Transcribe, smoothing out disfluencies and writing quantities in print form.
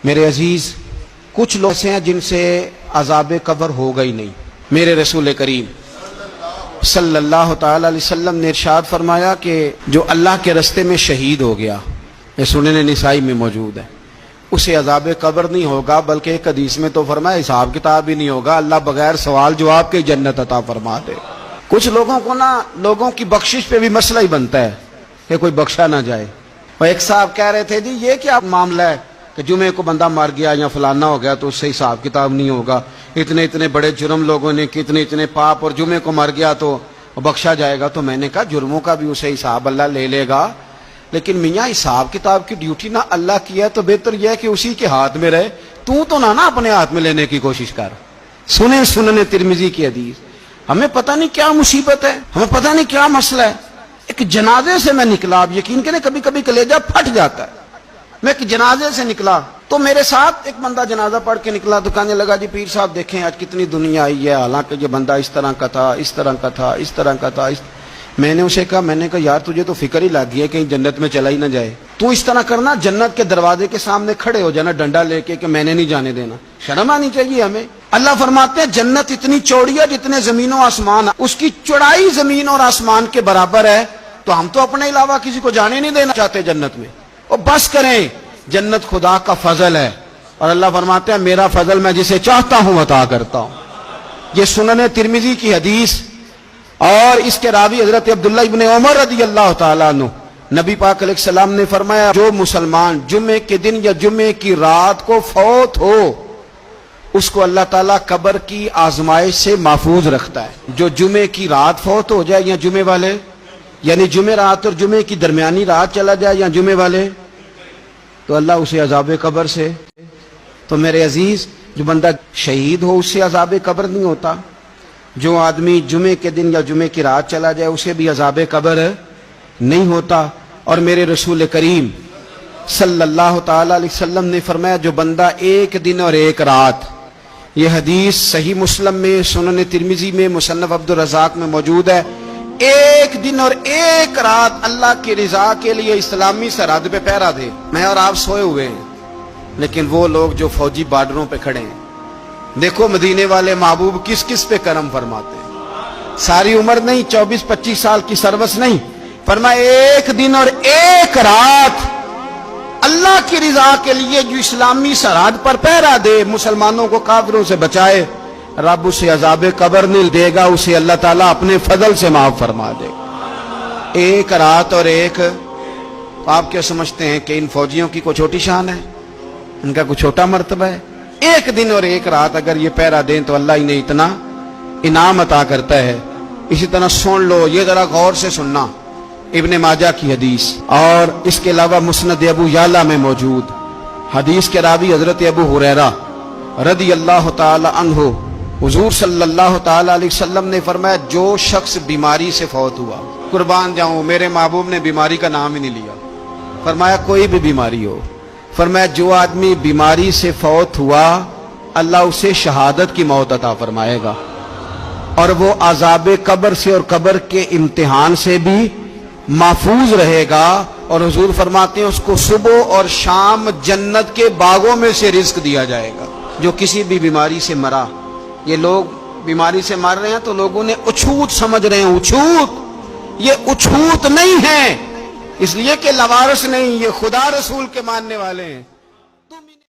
میرے عزیز، کچھ لوگ ایسے ہیں جن سے عذاب قبر ہوگا ہی نہیں۔ میرے رسول کریم صلی اللہ تعالی علیہ وسلم نے ارشاد فرمایا کہ جو اللہ کے رستے میں شہید ہو گیا، یہ سنن نسائی میں موجود ہے، اسے عذاب قبر نہیں ہوگا، بلکہ ایک حدیث میں تو فرمایا حساب کتاب ہی نہیں ہوگا، اللہ بغیر سوال جواب کے جنت عطا فرما دے۔ کچھ لوگوں کو لوگوں کی بخشش پہ بھی مسئلہ ہی بنتا ہے کہ کوئی بخشا نہ جائے۔ اور ایک صاحب کہہ رہے تھے جی یہ کیا معاملہ ہے کہ جمعے کو بندہ مر گیا یا فلانا ہو گیا تو اس سے حساب کتاب نہیں ہوگا، اتنے بڑے جرم لوگوں نے اتنے پاپ، اور جمعے کو مر گیا تو بخشا جائے گا۔ تو میں نے کہا جرموں کا بھی اسے حساب اللہ لے لے گا، لیکن میاں حساب کتاب کی ڈیوٹی نہ اللہ کی ہے تو بہتر یہ ہے کہ اسی کے ہاتھ میں رہے، تو نہ اپنے ہاتھ میں لینے کی کوشش کر۔ سنن ترمذی کی حدیث۔ ہمیں پتہ نہیں کیا مصیبت ہے، ہمیں پتہ نہیں کیا مسئلہ ہے۔ ایک جنازے سے میں نکلا، آپ یقین کریں کبھی کبھی کلیجہ پھٹ جاتا ہے۔ میں ایک جنازے سے نکلا تو میرے ساتھ ایک بندہ جنازہ پڑھ کے نکلا تو کہنے لگا جی پیر صاحب دیکھیں آج کتنی دنیا آئی ہے، حالانکہ یہ بندہ اس طرح کا تھا، اس طرح کا تھا، اس طرح کا تھا۔ میں نے اسے کہا یار تجھے تو فکر ہی لگ گئی ہے کہیں جنت میں چلا ہی نہ جائے، تو اس طرح کرنا جنت کے دروازے کے سامنے کھڑے ہو جانا ڈنڈا لے کے کہ میں نے نہیں جانے دینا۔ شرم آنی چاہیے ہمیں۔ اللہ فرماتے ہیں جنت اتنی چوڑی ہے جتنے زمین و آسمان، اس کی چوڑائی زمین اور آسمان کے برابر ہے، تو ہم تو اپنے علاوہ کسی کو جانے نہیں دینا چاہتے جنت میں۔ اور بس کریں، جنت خدا کا فضل ہے، اور اللہ فرماتے ہیں میرا فضل میں جسے چاہتا ہوں عطا کرتا ہوں۔ یہ سنن ترمذی کی حدیث، اور اس کے راوی حضرت عبداللہ ابن عمر رضی اللہ تعالیٰ عنہ، نبی پاک علیہ السلام نے فرمایا جو مسلمان جمعے کے دن یا جمعے کی رات کو فوت ہو اس کو اللہ تعالیٰ قبر کی آزمائش سے محفوظ رکھتا ہے۔ جو جمعے کی رات فوت ہو جائے یا جمعے والے، یعنی جمعے رات اور جمعے کی درمیانی رات چلا جائے یا جمعے والے، تو اللہ اسے عذاب قبر سے۔ تو میرے عزیز، جو بندہ شہید ہو اس سے عذاب قبر نہیں ہوتا، جو آدمی جمعے کے دن یا جمعے کی رات چلا جائے اسے بھی عذاب قبر نہیں ہوتا۔ اور میرے رسول کریم صلی اللہ تعالی علیہ وسلم نے فرمایا جو بندہ ایک دن اور ایک رات، یہ حدیث صحیح مسلم میں، سنن ترمذی میں، مصنف عبدالرزاق میں موجود ہے، ایک دن اور ایک رات اللہ کی رضا کے لیے اسلامی سرحد پہ پہرا دے۔ میں اور آپ سوئے ہوئے ہیں، لیکن وہ لوگ جو فوجی بارڈروں پہ کھڑے ہیں، دیکھو مدینے والے محبوب کس کس پہ کرم فرماتے ہیں۔ ساری عمر نہیں، 24-25 سال کی سروس نہیں، فرمایا ایک دن اور ایک رات اللہ کی رضا کے لیے جو اسلامی سرحد پر پہرا دے، مسلمانوں کو کافروں سے بچائے، رب اسے عذاب قبر نہیں دے گا، اسے اللہ تعالیٰ اپنے فضل سے معاف فرما دے گا۔ ایک رات اور ایک، آپ کیا سمجھتے ہیں کہ ان فوجیوں کی کوئی چھوٹی شان ہے؟ ان کا کوئی چھوٹا مرتبہ ہے؟ ایک دن اور ایک رات اگر یہ پہرا دیں تو اللہ انہیں اتنا انعام عطا کرتا ہے۔ اسی طرح سن لو، یہ ذرا غور سے سننا، ابن ماجہ کی حدیث، اور اس کے علاوہ مسند ابو یعلا میں موجود حدیث کے راوی حضرت ابو ہریرہ رضی اللہ تعالی عنہ، حضور صلی اللہ تعالی علیہ وسلم نے فرمایا جو شخص بیماری سے فوت ہوا، قربان جاؤں میرے محبوب نے بیماری کا نام ہی نہیں لیا، فرمایا کوئی بھی بیماری ہو، فرمایا جو آدمی بیماری سے فوت ہوا اللہ اسے شہادت کی موت عطا فرمائے گا، اور وہ عذاب قبر سے اور قبر کے امتحان سے بھی محفوظ رہے گا، اور حضور فرماتے ہیں اس کو صبح اور شام جنت کے باغوں میں سے رزق دیا جائے گا۔ جو کسی بھی بیماری سے مرا، یہ لوگ بیماری سے مر رہے ہیں تو لوگوں نے اچھوت سمجھ رہے ہیں، اچھوت، یہ اچھوت نہیں ہے، اس لیے کہ لوارث نہیں، یہ خدا رسول کے ماننے والے ہیں۔